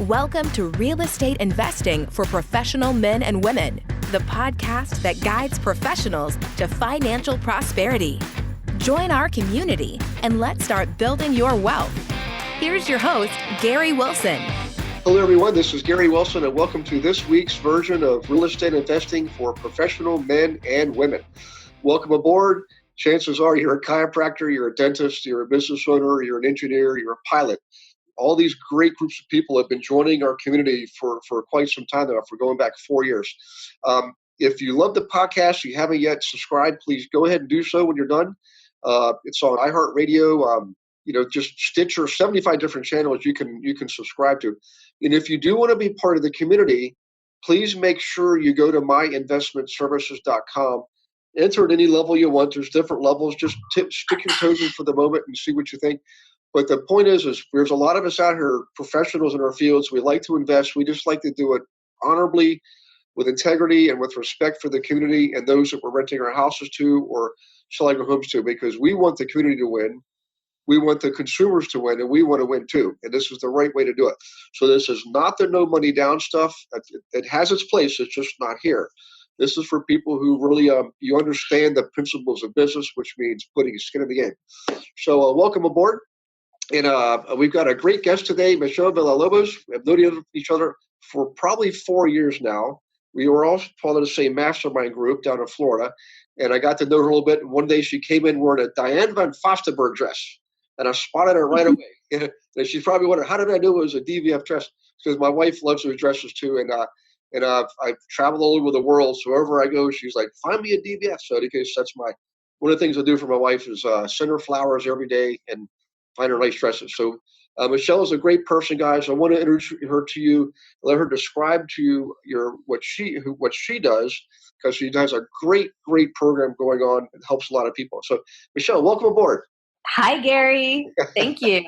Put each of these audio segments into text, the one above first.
Welcome to Real Estate Investing for Professional Men and Women, the podcast that guides professionals to financial prosperity. Join our community and let's start building your wealth. Here's your host, Gary Wilson. Hello, everyone. This is Gary Wilson, and welcome to this week's version of Real Estate Investing for Professional Men and Women. Welcome aboard. Chances are you're a chiropractor, you're a dentist, you're a business owner, you're an engineer, you're a pilot. All these great groups of people have been joining our community for quite some time now, for going back 4 years. If you love the podcast, you haven't yet subscribed, please go ahead and do so when you're done. It's on iHeartRadio, just Stitcher, 75 different channels you can subscribe to. And if you do want to be part of the community, please make sure you go to myinvestmentservices.com. Enter at any level you want. There's different levels. Just stick your toes in for the moment and see what you think. But the point is there's a lot of us out here, professionals in our fields. We like to invest. We just like to do it honorably, with integrity, and with respect for the community and those that we're renting our houses to or selling our homes to, because we want the community to win. We want the consumers to win, and we want to win too. And this is the right way to do it. So this is not the no money down stuff. It has its place. It's just not here. This is for people who really, you understand the principles of business, which means putting skin in the game. So welcome aboard. And we've got a great guest today, Michelle Villalobos. We've known each other for probably 4 years now. We were all part of the same mastermind group down in Florida. And I got to know her a little bit. And one day she came in wearing a Diane van Fostenberg dress. And I spotted her right away. And she's probably wondering, how did I know it was a DVF dress? Because my wife loves those dresses too. And I've traveled all over the world. So wherever I go, she's like, find me a DVF. So in case that's one of the things I do for my wife is send her flowers every day and find her nice dresses. So Michelle is a great person, guys. I want to introduce her to you, let her describe to you what she does, because she does a great program going on. It helps a lot of people. So Michelle, welcome aboard. Hi, Gary. Thank you.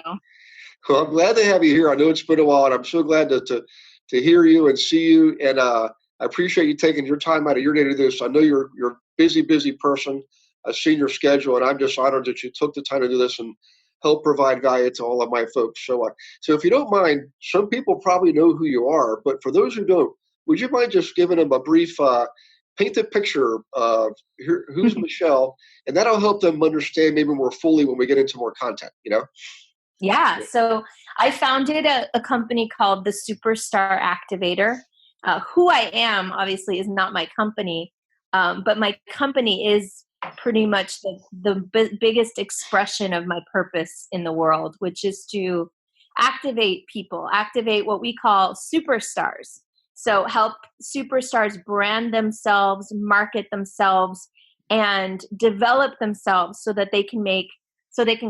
Well, I'm glad to have you here. I know it's been a while, and I'm so glad to hear you and see you. And I appreciate you taking your time out of your day to do this. I know you're a busy person. I've seen your schedule, and I'm just honored that you took the time to do this and help provide value to all of my folks. So if you don't mind, some people probably know who you are, but for those who don't, would you mind just giving them a brief, paint the picture of who's Michelle, and that'll help them understand maybe more fully when we get into more content, Yeah. So I founded a company called the Superstar Activator. Who I am, obviously, is not my company, but my company is pretty much the biggest expression of my purpose in the world, which is to activate people, activate what we call superstars. So help superstars brand themselves, market themselves, and develop themselves so that they can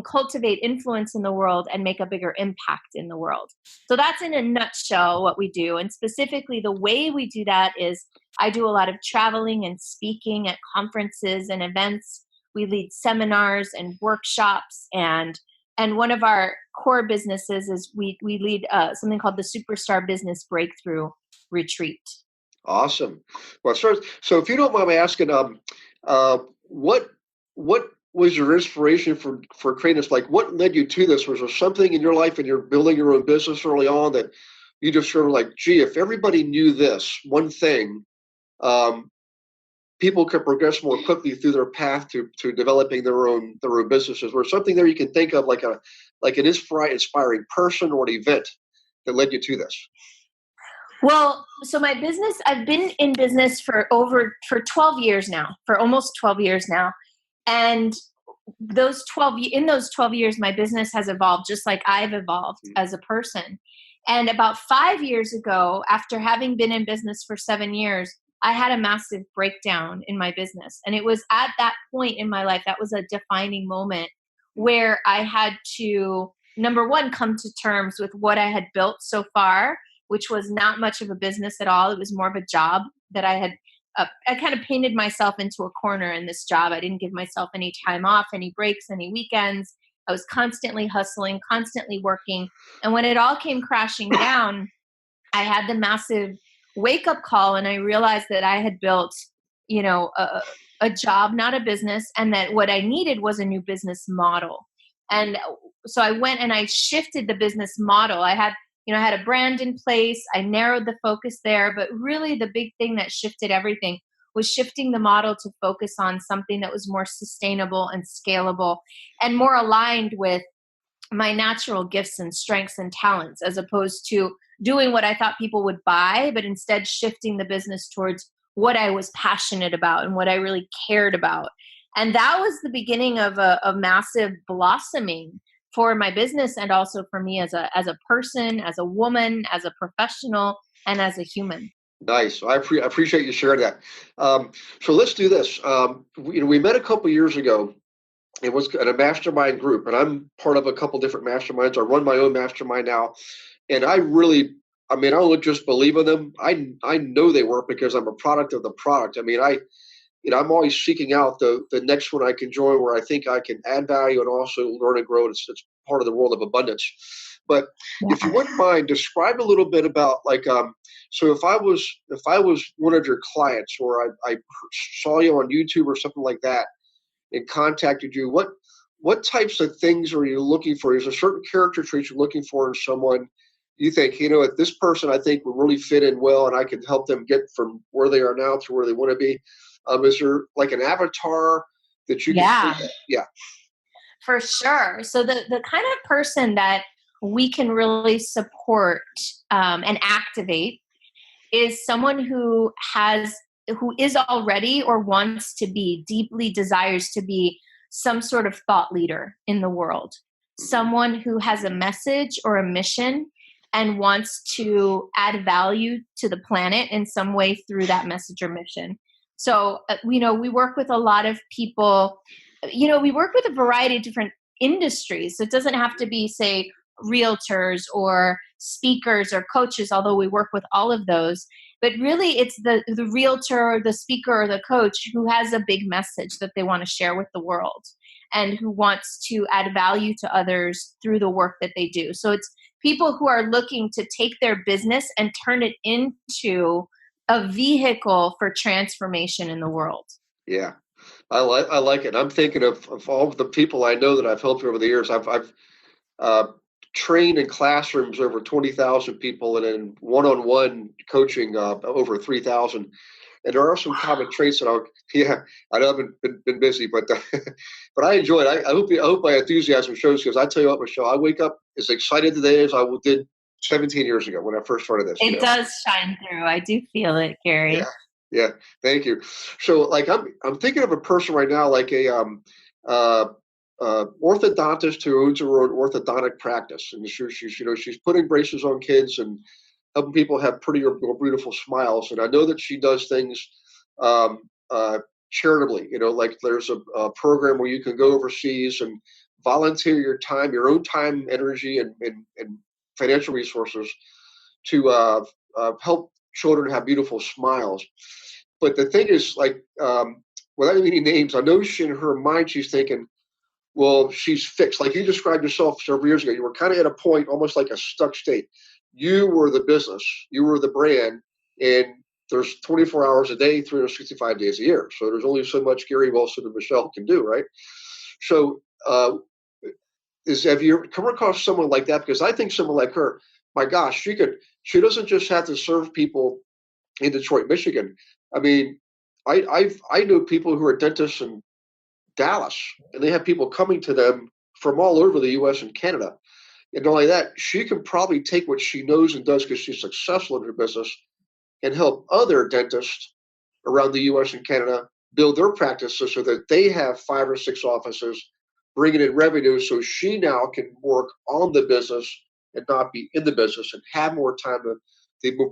cultivate influence in the world and make a bigger impact in the world. So that's in a nutshell what we do. And specifically the way we do that is I do a lot of traveling and speaking at conferences and events. We lead seminars and workshops, and one of our core businesses is we lead something called the Superstar Business Breakthrough Retreat. Awesome. Well, so if you don't mind me asking, what was your inspiration for creating this? Like, what led you to this? Was there something in your life and you're building your own business early on that you just sort of like, gee, if everybody knew this one thing, people could progress more quickly through their path to developing their own businesses? Was something there you can think of like an inspiring person or an event that led you to this? Well, so my business, I've been in business for 12 years now, for almost 12 years now. And in those 12 years, my business has evolved just like I've evolved as a person. And about 5 years ago, after having been in business for 7 years, I had a massive breakdown in my business. And it was at that point in my life, that was a defining moment where I had to, number one, come to terms with what I had built so far, which was not much of a business at all. It was more of a job that I had. I kind of painted myself into a corner in this job. I didn't give myself any time off, any breaks, any weekends. I was constantly hustling, constantly working. And when it all came crashing down, I had the massive wake-up call, and I realized that I had built, a job, not a business, and that what I needed was a new business model. And so I went and I shifted the business model. I had I had a brand in place. I narrowed the focus there, but really the big thing that shifted everything was shifting the model to focus on something that was more sustainable and scalable and more aligned with my natural gifts and strengths and talents, as opposed to doing what I thought people would buy, but instead shifting the business towards what I was passionate about and what I really cared about. And that was the beginning of a massive blossoming for my business, and also for me as a person, as a woman, as a professional, and as a human. Nice. I appreciate you sharing that. So let's do this. We met a couple years ago. It was at a mastermind group, and I'm part of a couple different masterminds. I run my own mastermind now, and I don't just believe in them. I know they work because I'm a product of the product. I'm always seeking out the next one I can join where I think I can add value and also learn and grow. It's part of the world of abundance. But if you wouldn't mind, describe a little bit about so if I was one of your clients, or I saw you on YouTube or something like that and contacted you, what types of things are you looking for? Is there certain character traits you're looking for in someone? You think, this person I think would really fit in well, and I could help them get from where they are now to where they want to be. Is there like an avatar that you can see? Yeah. For sure. So the kind of person that we can really support and activate is someone who is already or wants to be, deeply desires to be some sort of thought leader in the world. Someone who has a message or a mission and wants to add value to the planet in some way through that message or mission. So, we work with a lot of people, we work with a variety of different industries. So it doesn't have to be, say, realtors or speakers or coaches, although we work with all of those. But really, it's the realtor or the speaker or the coach who has a big message that they want to share with the world and who wants to add value to others through the work that they do. So it's people who are looking to take their business and turn it into a vehicle for transformation in the world. Yeah, I like it. I'm thinking of all of the people I know that I've helped over the years. I've trained in classrooms over 20,000 people, and in one-on-one coaching over 3,000. And there are some common traits that I know I've been busy, but but I enjoy it. I hope my enthusiasm shows, because I tell you what, Michelle, I wake up as excited today as I did 17 years ago when I first started this. It does shine through. I do feel it, Gary. Yeah. Thank you. So, like, I'm thinking of a person right now, like a orthodontist who owns her own orthodontic practice, and she's putting braces on kids and helping people have prettier, more beautiful smiles. And I know that she does things charitably. Like there's a program where you can go overseas and volunteer your own time, energy, and financial resources to help children have beautiful smiles. But the thing is, like, without any names, I know in her mind she's thinking, well, she's fixed. Like you described yourself several years ago, you were kind of at a point, almost like a stuck state. You were the business, you were the brand, and there's 24 hours a day, 365 days a year. So there's only so much Gary Wilson and Michelle can do, right? So have you come across someone like that? Because I think someone like her, my gosh, she doesn't just have to serve people in Detroit, Michigan. I mean, I know people who are dentists in Dallas, and they have people coming to them from all over the U.S. and Canada. And not only that, she can probably take what she knows and does, because she's successful in her business, and help other dentists around the U.S. and Canada build their practices so that they have 5 or 6 offices, bringing in revenue. So she now can work on the business and not be in the business, and have more time to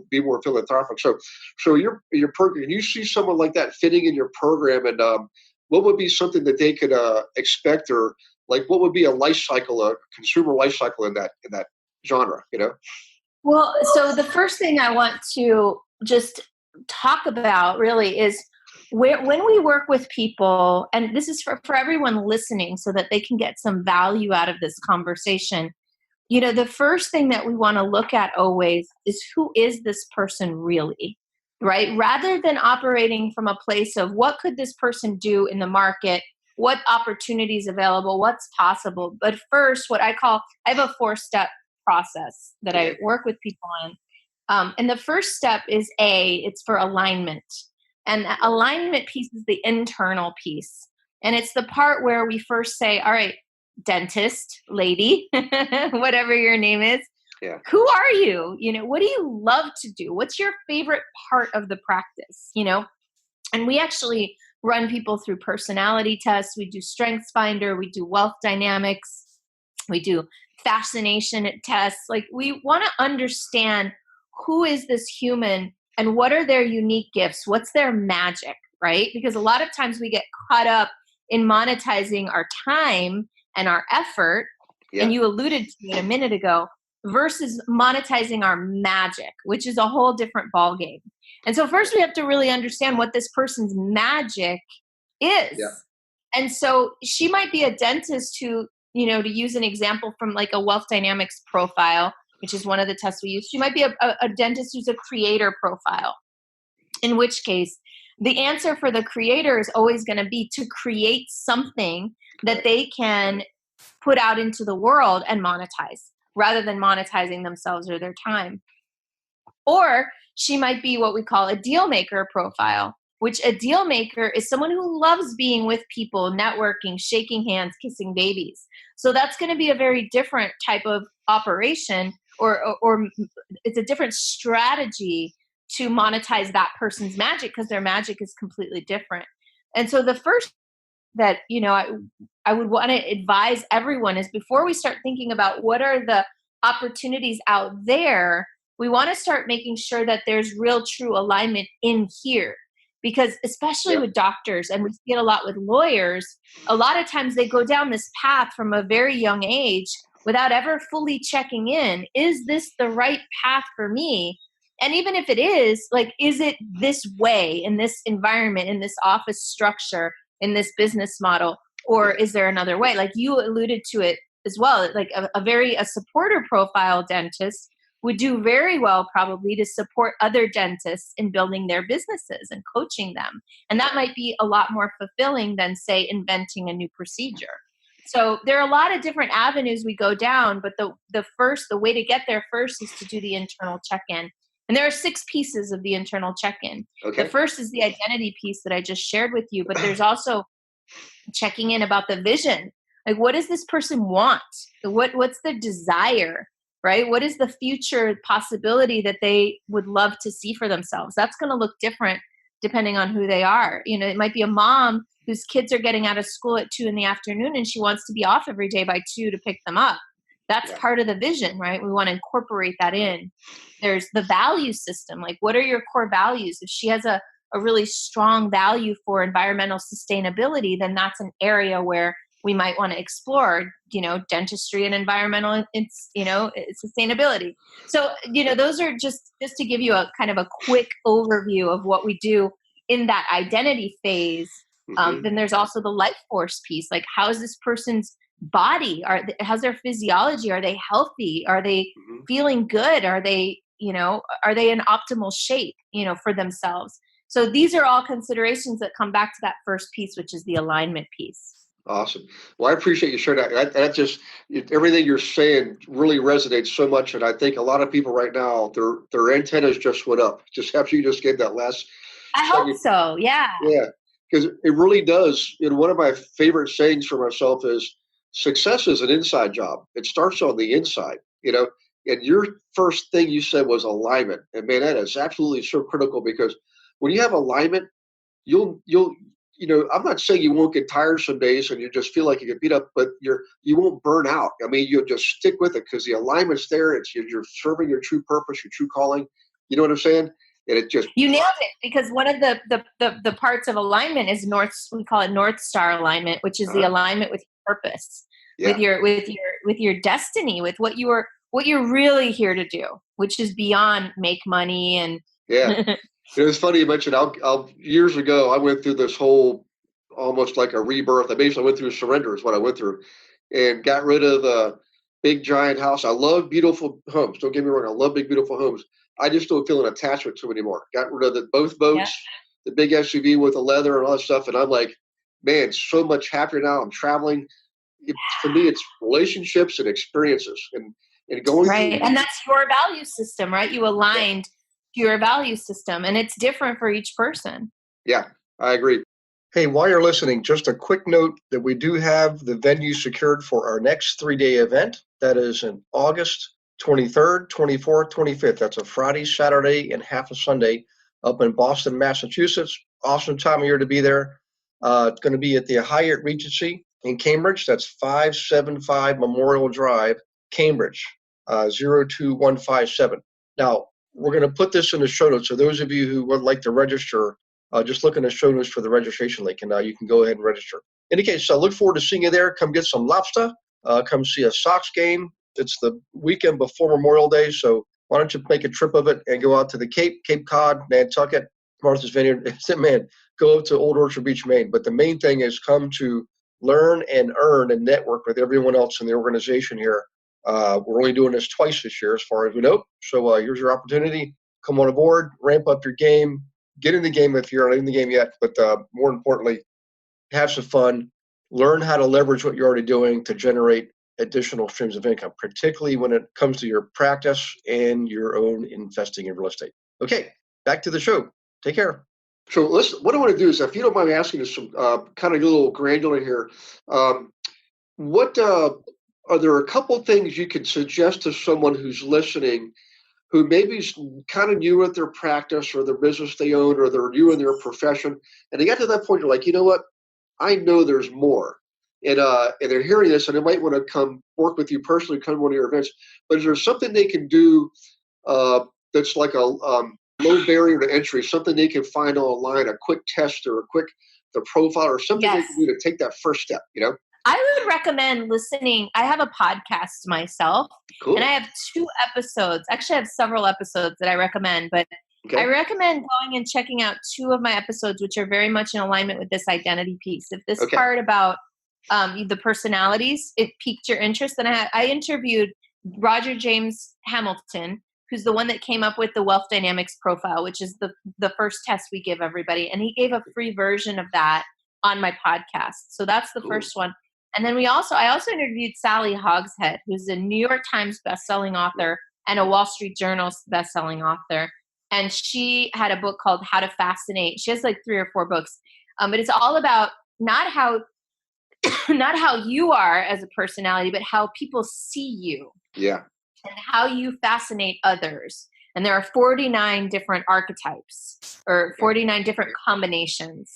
be more philanthropic. So your program, you see someone like that fitting in your program, and what would be something that they could expect, or like what would be a life cycle, a consumer life cycle in that genre? Well, so the first thing I want to just talk about really is when we work with people, and this is for everyone listening so that they can get some value out of this conversation. The first thing that we want to look at always is, who is this person really, right? Rather than operating from a place of what could this person do in the market, what opportunities available, what's possible. But first, I have a 4-step process that I work with people on. And the first step is it's for alignment. And the alignment piece is the internal piece. And it's the part where we first say, all right, dentist, lady, whatever your name is, who are you? What do you love to do? What's your favorite part of the practice? And we actually run people through personality tests. We do Strengths Finder. We do Wealth Dynamics. We do fascination tests. Like, we want to understand who is this human and what are their unique gifts? What's their magic, right? Because a lot of times we get caught up in monetizing our time and our effort, and you alluded to it a minute ago, versus monetizing our magic, which is a whole different ballgame. And so first we have to really understand what this person's magic is. Yeah. And so she might be a dentist who, to use an example from like a Wealth Dynamics profile, which is one of the tests we use, she might be a dentist who's a creator profile, in which case the answer for the creator is always going to be to create something that they can put out into the world and monetize, rather than monetizing themselves or their time. Or she might be what we call a deal maker profile, which a deal maker is someone who loves being with people, networking, shaking hands, kissing babies. So that's going to be a very different type of operation, or it's a different strategy to monetize that person's magic, because their magic is completely different. And so the first that, I would want to advise everyone is, before we start thinking about what are the opportunities out there, we want to start making sure that there's real true alignment in here. Because especially with doctors, and we see it a lot with lawyers, a lot of times they go down this path from a very young age without ever fully checking in. Is this the right path for me? And even if it is, like, is it this way, in this environment, in this office structure, in this business model, or is there another way? Like you alluded to it as well, like a supporter profile dentist would do very well probably to support other dentists in building their businesses and coaching them. And that might be a lot more fulfilling than, say, inventing a new procedure. So there are a lot of different avenues we go down, but the way to get there first is to do the internal check-in. And there are 6 pieces of the internal check-in. Okay. The first is the identity piece that I just shared with you, but there's also checking in about the vision. Like, what does this person want? What's their desire, right? What is the future possibility that they would love to see for themselves? That's going to look different depending on who they are. It might be a mom whose kids are getting out of school at 2 p.m. and she wants to be off every day by 2 to pick them up. That's part of the vision, right? We want to incorporate that in. There's the value system. Like, what are your core values? If she has a really strong value for environmental sustainability, then that's an area where we might want to explore, dentistry and environmental, sustainability. So, those are just to give you a kind of a quick overview of what we do in that identity phase. Then there's also the life force piece. Like, how is this person's body? How's their physiology? Are they healthy? Are they feeling good? Are they in optimal shape, for themselves? So these are all considerations that come back to that first piece, which is the alignment piece. Awesome. Well, I appreciate you sharing that. That just, everything you're saying really resonates so much. And I think a lot of people right now, their antennas just went up. Just after you just gave that last. I hope so. Yeah. Yeah. Because it really does. One of my favorite sayings for myself is, success is an inside job. It starts on the inside, and your first thing you said was alignment. And man, that is absolutely so critical, because when you have alignment, you'll I'm not saying you won't get tired some days and you just feel like you get beat up, but you won't burn out. I mean, you'll just stick with it because the alignment's there. It's you're serving your true purpose, your true calling. You know what I'm saying? And it just, you nailed it, because one of the parts of alignment is we call it North Star alignment, which is the alignment with your purpose, with your destiny, with what you're really here to do, which is beyond make money and It was funny you mentioned. Years ago, I went through this whole almost like a rebirth. I basically went through surrender is what I went through, and got rid of the big giant house. I love beautiful homes. Don't get me wrong. I love big beautiful homes. I just don't feel an attachment to them anymore. Got rid of both boats, the big SUV with the leather and all that stuff. And I'm like, man, so much happier now. I'm traveling. For me, it's relationships and experiences. And And going Right. through, And that's your value system, right? You aligned to your value system, and it's different for each person. yeah, I agree. Hey, while you're listening, just a quick note that we do have the venue secured for our next 3-day event. That is in August 23rd, 24th, 25th. That's a Friday, Saturday, and half a Sunday up in Boston, Massachusetts. Awesome time of year to be there. It's going to be at the Hyatt Regency in Cambridge. That's 575 Memorial Drive, Cambridge, 02157. Now, we're going to put this in the show notes. So those of you who would like to register, just look in the show notes for the registration link, and you can go ahead and register. In any case, I look forward to seeing you there. Come get some lobster. Come see a Sox game. It's the weekend before Memorial Day, so why don't you make a trip of it and go out to the Cape Cod, Nantucket, Martha's Vineyard. Man, go up to Old Orchard Beach, Maine. But the main thing is come to learn and earn and network with everyone else in the organization here. We're only doing this twice this year, as far as we know. So here's your opportunity. Come on aboard, ramp up your game, get in the game if you're not in the game yet. But more importantly, have some fun, learn how to leverage what you're already doing to generate additional streams of income, particularly when it comes to your practice and your own investing in real estate. Okay, back to the show. Take care. So listen, what I want to do is, if you don't mind me asking you some kind of a little granular here, what are there a couple things you could suggest to someone who's listening who maybe is kind of new at their practice or their business they own, or they're new in their profession, and they got to that point, you're like, you know what, I know there's more. And they're hearing this, and they might want to come work with you personally, come to one of your events. But is there something they can do that's like a low barrier to entry, something they can find online, a quick test or a quick the profile, or something they can do to take that first step, I would recommend listening. I have a podcast myself, Cool. and I have 2 episodes. Actually, I have several episodes that I recommend, but Okay. I recommend going and checking out 2 of my episodes, which are very much in alignment with this identity piece. If this part about the personalities, it piqued your interest, then I interviewed Roger James Hamilton, who's the one that came up with the wealth dynamics profile, which is the first test we give everybody. And he gave a free version of that on my podcast. So that's the first one. And then I also interviewed Sally Hogshead, who's a New York Times bestselling author and a Wall Street Journal bestselling author. And she had a book called How to Fascinate. She has like 3 or 4 books. But it's all about not how you are as a personality, but how people see you. Yeah. And how you fascinate others. And there are 49 different archetypes, or 49 different combinations.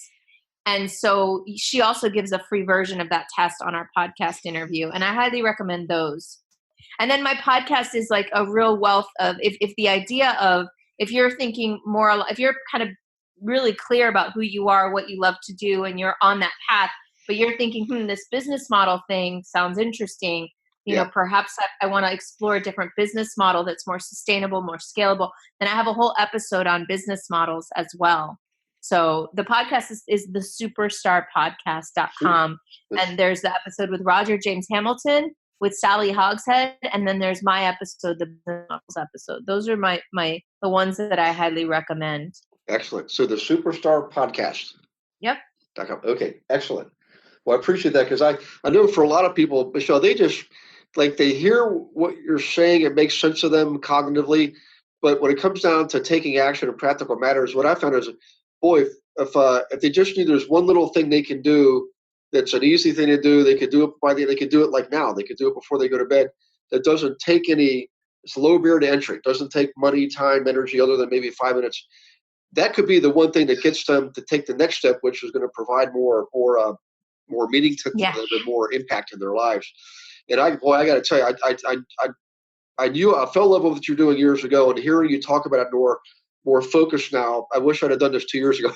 And so she also gives a free version of that test on our podcast interview. And I highly recommend those. And then my podcast is like a real wealth of, if the idea of, if you're thinking more, if you're kind of really clear about who you are, what you love to do, and you're on that path, but you're thinking, this business model thing sounds interesting. Perhaps I want to explore a different business model that's more sustainable, more scalable. Then I have a whole episode on business models as well. So the podcast is the superstarpodcast.com. And there's the episode with Roger James Hamilton, with Sally Hogshead, and then there's my episode, the business models episode. Those are the ones that I highly recommend. Excellent. So the Superstar Podcast. Yep. Okay, excellent. Well, I appreciate that, because I know for a lot of people, Michelle, they just they hear what you're saying, it makes sense to them cognitively, but when it comes down to taking action in practical matters, what I found is, boy, if they just knew there's one little thing they can do that's an easy thing to do, they could do it they could do it like now, they could do it before they go to bed. That doesn't take it's low barrier to entry. It doesn't take money, time, energy, other than maybe 5 minutes. That could be the one thing that gets them to take the next step, which is going to provide more meaning to them and more impact in their lives. And I got to tell you, I fell in love with what you're doing years ago, and hearing you talk about it more focused now. I wish I'd have done this 2 years ago.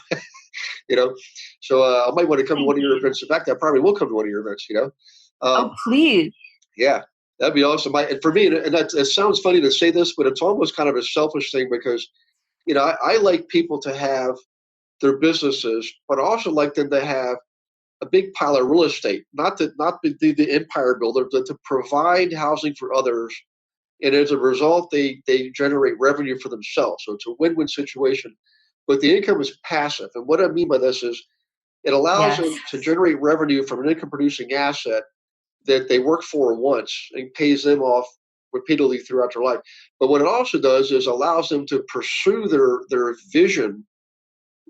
So I might want to come to one of your events. In fact, I probably will come to one of your events. Please. Yeah, that'd be awesome. And for me, and it sounds funny to say this, but it's almost kind of a selfish thing, because I like people to have their businesses, but I also like them to have a big pile of real estate, not be the empire builder, but to provide housing for others. And as a result, they generate revenue for themselves. So it's a win-win situation, but the income is passive. And what I mean by this is it allows them to generate revenue from an income producing asset that they work for once and pays them off repeatedly throughout their life. But what it also does is allows them to pursue their vision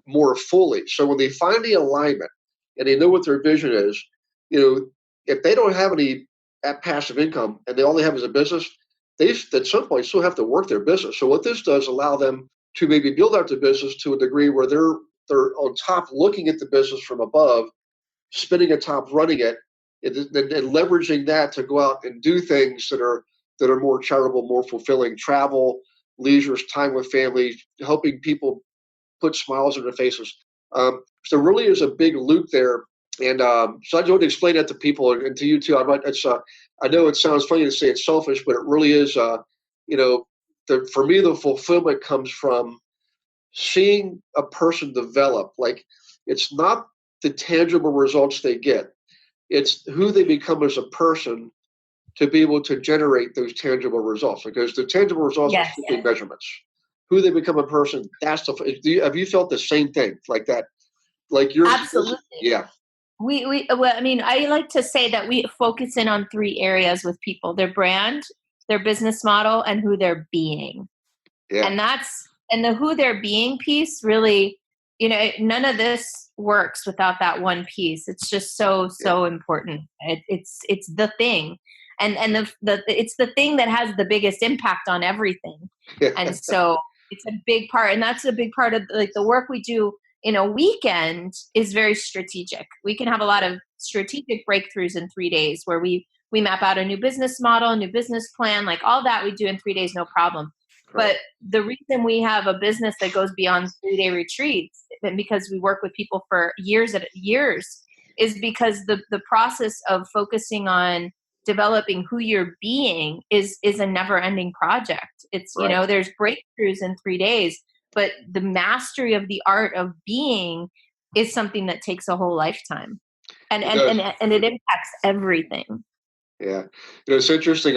more fully. So when they find the alignment and they know what their vision is, if they don't have any passive income and they only have as a business, they at some point still have to work their business. So what this does allow them to maybe build out the business to a degree where they're on top looking at the business from above, spinning atop running it, and leveraging that to go out and do things that are more charitable, more fulfilling, travel, leisure, time with family, helping people put smiles on their faces. So really is a big loop there. And so I just want to explain that to people and to you too. I know it sounds funny to say it's selfish, but it really is. For me, the fulfillment comes from seeing a person develop. Like, it's not the tangible results they get; it's who they become as a person to be able to generate those tangible results. Because the tangible results are Yes. simply measurements. Who they become a person, have you felt the same thing like that? Like yours? Absolutely. Yeah. I like to say that we focus in on 3 areas with people: their brand, their business model, and who they're being. Yeah. And the who they're being piece really, none of this works without that one piece. It's just so important. It's the thing. And it's the thing that has the biggest impact on everything. And so it's a big part, and that's a big part of like the work we do in a weekend is very strategic. We can have a lot of strategic breakthroughs in 3 days where we map out a new business model, a new business plan, like all that we do in 3 days, no problem. But the reason we have a business that goes beyond 3-day retreats, and because we work with people for years, is because the process of focusing on developing who you're being is a never ending project. It's, there's breakthroughs in 3 days, but the mastery of the art of being is something that takes a whole lifetime, and it impacts everything. Yeah. It's interesting.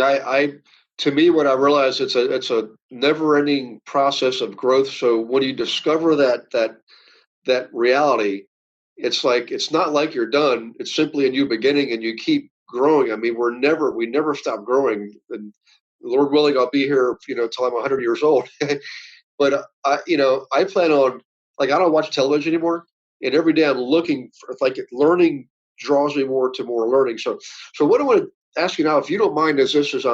To me, what I realize, it's a never-ending process of growth. So when you discover that reality, it's like, it's not like you're done. It's simply a new beginning, and you keep growing. I mean, we never stop growing. And Lord willing, I'll be here, till I'm 100 years old. But I plan on, like, I don't watch television anymore, and every day I'm looking for, like, learning draws me more to more learning. So what I want to ask you now, if you don't mind, is this: is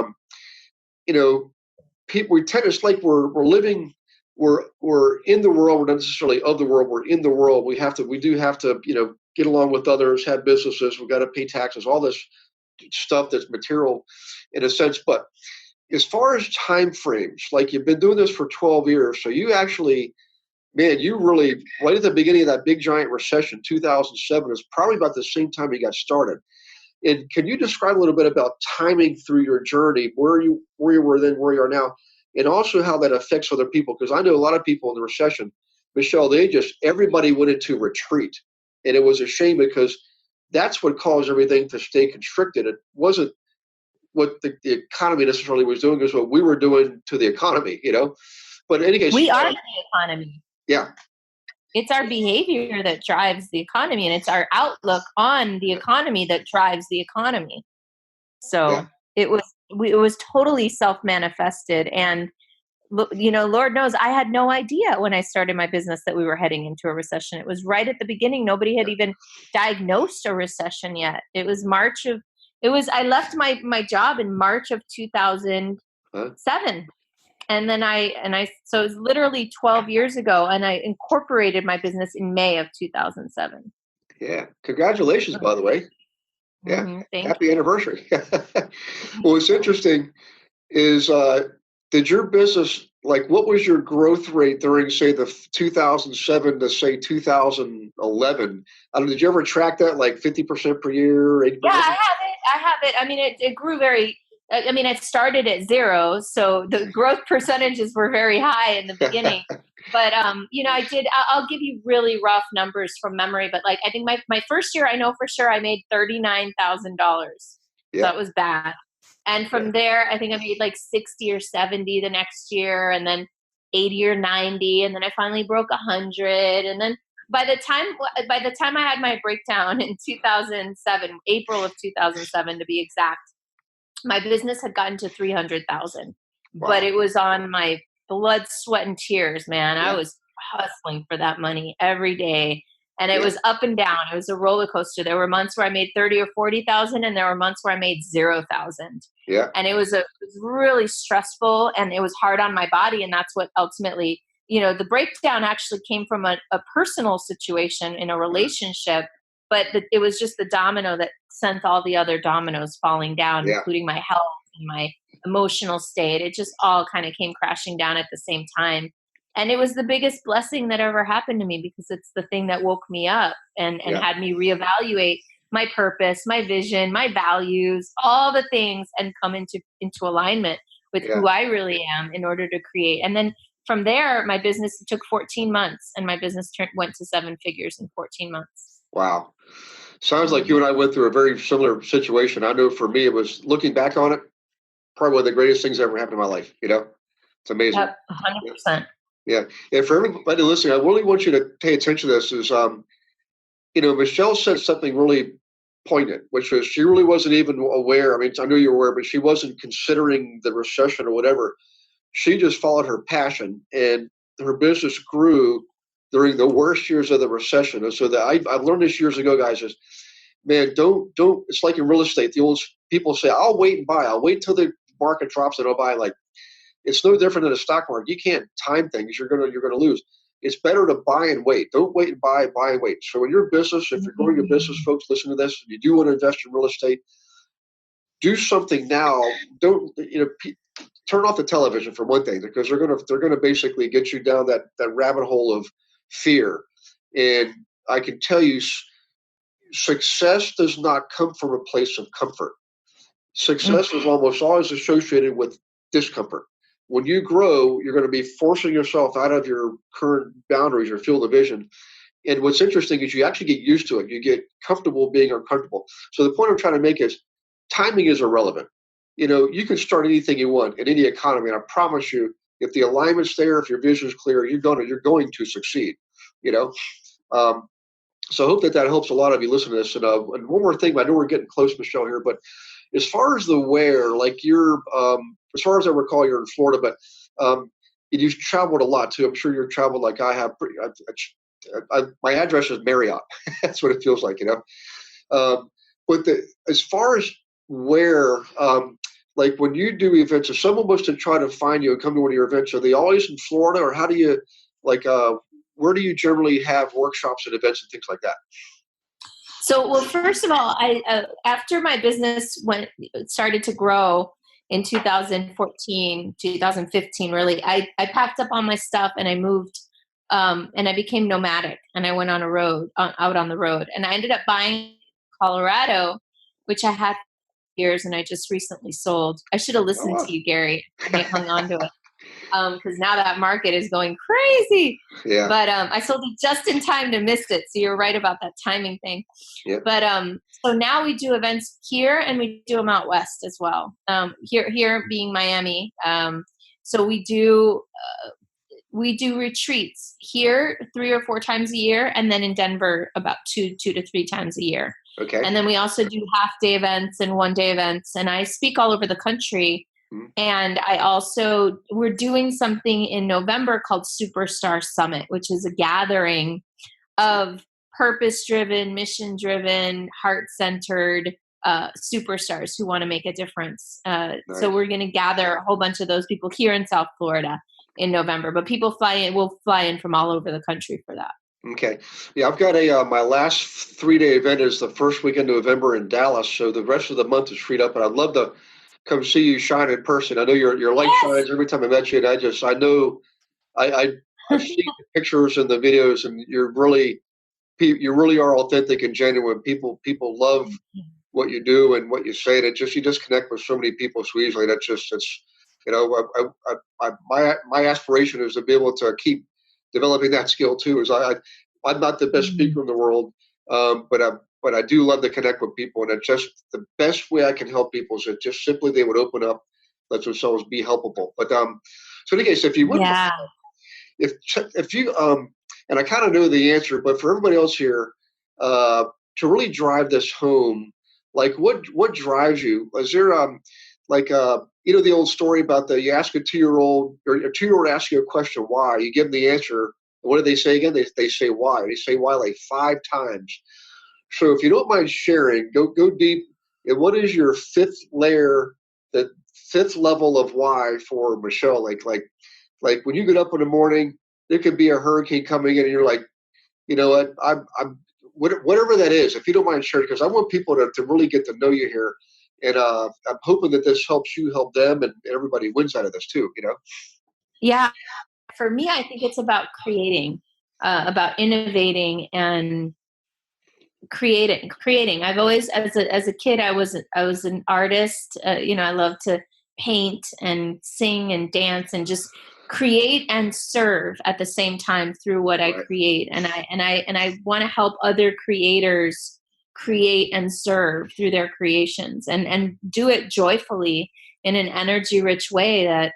people, we tend to, it's like we're living, we're in the world, we're not necessarily of the world, we're in the world. We do have to get along with others, have businesses, we've got to pay taxes, all this stuff that's material in a sense. But as far as time frames, like, you've been doing this for 12 years, so you actually, man, you really, right at the beginning of that big giant recession, 2007, is probably about the same time you got started. And can you describe a little bit about timing through your journey, where you were then, where you are now, and also how that affects other people? Because I know a lot of people in the recession, Michelle, everybody went into retreat, and it was a shame because that's what caused everything to stay constricted. It wasn't what the economy necessarily was doing, is what we were doing to the economy, But in any case, we are the economy. Yeah. It's our behavior that drives the economy, and it's our outlook on the economy that drives the economy. So it was totally self-manifested. And, Lord knows I had no idea when I started my business that we were heading into a recession. It was right at the beginning. Nobody had even diagnosed a recession yet. I left my job in March of 2007. And then so it was literally 12 years ago, and I incorporated my business in May of 2007. Yeah. Congratulations, by the way. Yeah. Mm-hmm. Happy anniversary. Well, what's interesting is, did your business, like, what was your growth rate during, say, the 2007 to, say, 2011? Did you ever track that, like 50% per year? 80%? Yeah, I have it. I mean, it grew it started at 0, so the growth percentages were very high in the beginning. But I'll give you really rough numbers from memory, but like, I think my first year, I know for sure I made $39,000. Yeah. That was bad. And from there, I think I made like 60 or 70 the next year, and then 80 or 90, and then I finally broke 100. And then by the time I had my breakdown in 2007, April of 2007 to be exact, my business had gotten to 300,000, but Wow. it was on my blood, sweat, and tears, man. I Yeah. was hustling for that money every day. And it Yeah. was up and down. It was a roller coaster. There were months where I made 30 or 40,000, and there were months where I made 0,000. Yeah. And it was really stressful, and it was hard on my body. And that's what ultimately, the breakdown actually came from a personal situation in a relationship, but it was just the domino that sent all the other dominoes falling down, Yeah. including my health and my emotional state. It just all kind of came crashing down at the same time. And it was the biggest blessing that ever happened to me, because it's the thing that woke me up and Yeah. had me reevaluate my purpose, my vision, my values, all the things, and come into alignment with Yeah. who I really am in order to create. And then from there, my business took 14 months, and my business went to 7 figures in 14 months. Wow. Sounds like you and I went through a very similar situation. I know for me, it was, looking back on it, probably one of the greatest things that ever happened in my life. It's amazing. Yep, 100%. Yeah. And for everybody listening, I really want you to pay attention to this. Michelle said something really poignant, which was she really wasn't even aware. I mean, I know you're aware, but she wasn't considering the recession or whatever. She just followed her passion, and her business grew during the worst years of the recession. And so that I've learned this years ago, guys, is, man, don't. It's like in real estate. The old people say, "I'll wait and buy. I'll wait till the market drops and I'll buy." Like, it's no different than a stock market. You can't time things. You're gonna lose. It's better to buy and wait. Don't wait and buy and wait. So in your business, if you're growing your business, folks, listen to this. You do want to invest in real estate, do something now. Don't turn off the television for one thing, because they're gonna basically get you down that rabbit hole of fear. And I can tell you, success does not come from a place of comfort. Success is almost always associated with discomfort. When you grow, you're going to be forcing yourself out of your current boundaries or field of vision. And what's interesting is you actually get used to it. You get comfortable being uncomfortable. So the point I'm trying to make is timing is irrelevant. You can start anything you want in any economy. And I promise you, if the alignment's there, if your vision is clear, you're going to succeed. Um, so I hope that helps a lot of you listen to this. And one more thing, I know we're getting close, Michelle, here, but as far as the where, like as far as I recall, you're in Florida, but you've traveled a lot too. I'm sure you've traveled like I have. My address is Marriott. That's what it feels like, But as far as where, like when you do events, if someone was to try to find you and come to one of your events, are they always in Florida, or how do you where do you generally have workshops and events and things like that? So, well, first of all, I after my business started to grow in 2014, 2015, really, I packed up all my stuff and I moved, and I became nomadic, and I went on out on the road, and I ended up buying Colorado, which I had for years, and I just recently sold. I should have listened to you, Gary. I hung on to it. Because now that market is going crazy. Yeah. But I sold it just in time to miss it. So you're right about that timing thing. Yeah. But so now we do events here, and we do them out west as well. Here being Miami. So we do retreats here 3 or 4 times a year, and then in Denver about 2 to 3 times a year. Okay. And then we also do half-day events and one-day events, and I speak all over the country. And we're doing something in November called Superstar Summit, which is a gathering of purpose-driven, mission-driven, heart-centered superstars who want to make a difference. Nice. So we're going to gather a whole bunch of those people here in South Florida in November, but people will fly in from all over the country for that. Okay. Yeah, I've got my last 3-day event is the first weekend of November in Dallas. So the rest of the month is freed up, and I'd love to come see you shine in person. I know your light shines every time I met you, and I know I've seen the pictures and the videos, and you really are authentic and genuine. People love what you do and what you say, and you just connect with so many people so easily. My aspiration is to be able to keep developing that skill too. I'm not the best speaker in the world, but I do love to connect with people, and it's just the best way I can help people is that just simply they would open up, let themselves be helpable. But so in any case, if you would, if you and I kind of know the answer, but for everybody else here, to really drive this home, like what drives you? Is there like the old story about you ask a 2-year-old, or a 2-year-old asks you a question, why? You give them the answer. What do they say again? They say why. They say why like 5 times. So if you don't mind sharing, go deep. And what is your fifth layer, the fifth level of why for Michelle? Like when you get up in the morning, there could be a hurricane coming in, and you're like, you know what, I'm whatever that is. If you don't mind sharing, because I want people to really get to know you here, and I'm hoping that this helps you help them, and everybody wins out of this too. Yeah. For me, I think it's about creating, about innovating and creating. I've always, as a kid, I was an artist. I love to paint and sing and dance and just create and serve at the same time through what I Right. create. And I want to help other creators create and serve through their creations, and do it joyfully in an energy rich way that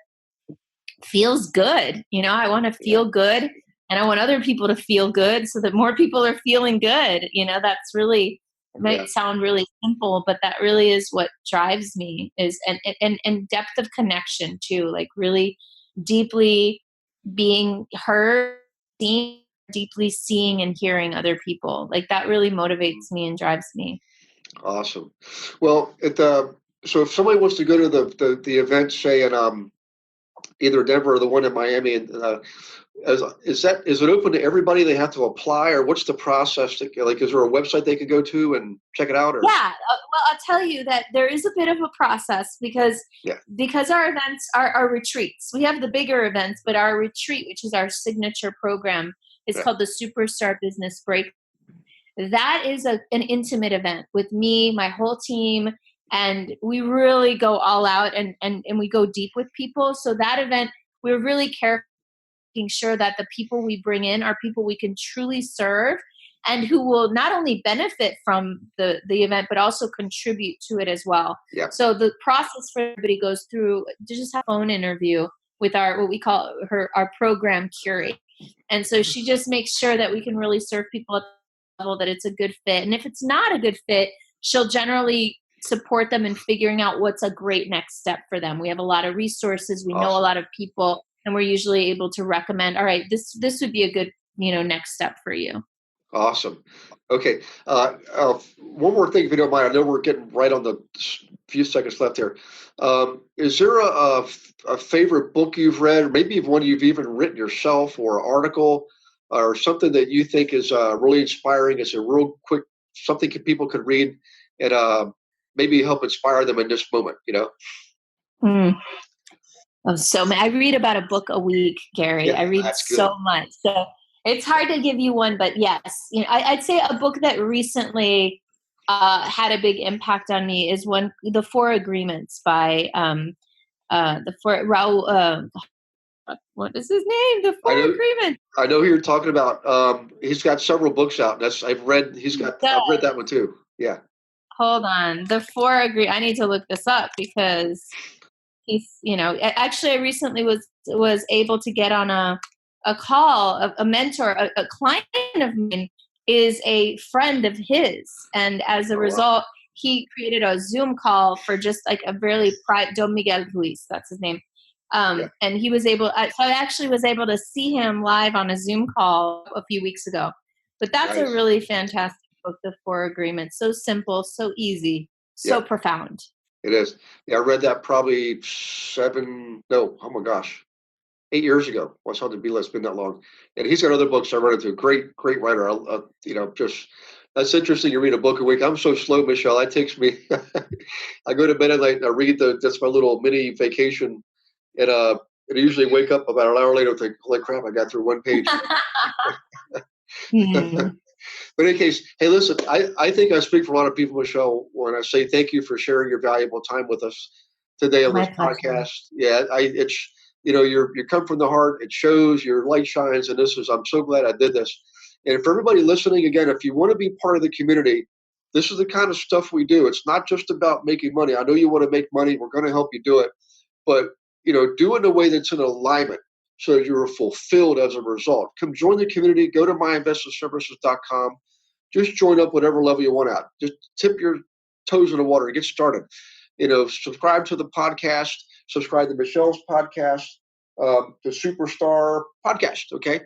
feels good. I want to Yeah. feel good, and I want other people to feel good so that more people are feeling good. That's really, it Yeah. might sound really simple, but that really is what drives me, is and depth of connection too, like really deeply being heard, seen, deeply seeing and hearing other people. Like that really motivates me and drives me. Awesome. Well, so if somebody wants to go to the event, say in either Denver or the one in Miami, and is it open to everybody? They have to apply, or what's the process? Like, is there a website they could go to and check it out? Or Yeah, well, I'll tell you that there is a bit of a process, because yeah, our events are our retreats. We have the bigger events, but our retreat, which is our signature program, is yeah, called the Superstar Business Break. That is an intimate event with me, my whole team, and we really go all out, and we go deep with people. So that event, we're really careful, making sure that the people we bring in are people we can truly serve, and who will not only benefit from the event but also contribute to it as well. yeah. So the process for everybody goes through to just have a phone interview with our, what we call our program curate. And so she just makes sure that we can really serve people at the level that it's a good fit. And if it's not a good fit, she'll generally support them in figuring out what's a great next step for them. We have a lot of resources. We know a Awesome. lot of people, and we're usually able to recommend, all right, this would be a good, next step for you. Awesome. Okay. One more thing, if you don't mind. I know we're getting right on the few seconds left here. Is there a favorite book you've read, or maybe one you've even written yourself, or an article, or something that you think is really inspiring? It's a real quick something people could read, and maybe help inspire them in this moment. Hmm. Oh, I read about a book a week, Gary. Yeah, I read that's good. so much. So it's hard to give you one, but yes, I'd say a book that recently had a big impact on me is The Four Agreements by the four Raul. What is his name? The I Four know. Agreements. I know who you're talking about. He's got several books out. I've read. I've read that one too. Yeah. Hold on. The Four Agree. I need to look this up, because he's, actually I recently was able to get on a call. A mentor, a client of mine is a friend of his, and as a Oh wow. result, he created a Zoom call for just like a very private. Don Miguel Ruiz, that's his name. Yeah. And he was able, so I actually was able to see him live on a Zoom call a few weeks ago. But that's a Nice. really fantastic book, The Four Agreements. So simple, so easy, so Yeah. profound. It is. Yeah, I read that probably no, oh my gosh, 8 years ago. What's on the B list? Been that long. And he's got other books I read into. Great, great writer. Just that's interesting. You read a book a week. I'm so slow, Michelle. That takes me. I go to bed at night and I read that's my little mini vacation, and I usually wake up about an hour later and think, holy crap, I got through one page. Hmm. But in any case, hey, listen, I think I speak for a lot of people, Michelle, when I say thank you for sharing your valuable time with us today on My this pleasure. podcast. Yeah, it's you come from the heart. It shows, your light shines, and I'm so glad I did this. And for everybody listening, again, if you want to be part of the community, this is the kind of stuff we do. It's not just about making money. I know you want to make money. We're going to help you do it, but do it in a way that's in alignment, so that you're fulfilled as a result. Come join the community. Go to myinvestorservices.com. Just join up whatever level you want out. Just tip your toes in the water and get started. subscribe to the podcast, subscribe to Michelle's podcast, the Superstar podcast. Okay.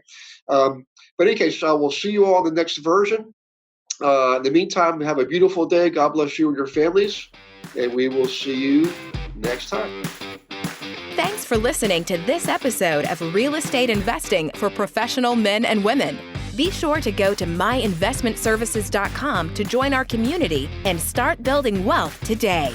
But in any case, we'll see you all in the next version. In the meantime, have a beautiful day. God bless you and your families. And we will see you next time. Thanks for listening to this episode of Real Estate Investing for Professional Men and Women. Be sure to go to myinvestmentservices.com to join our community and start building wealth today.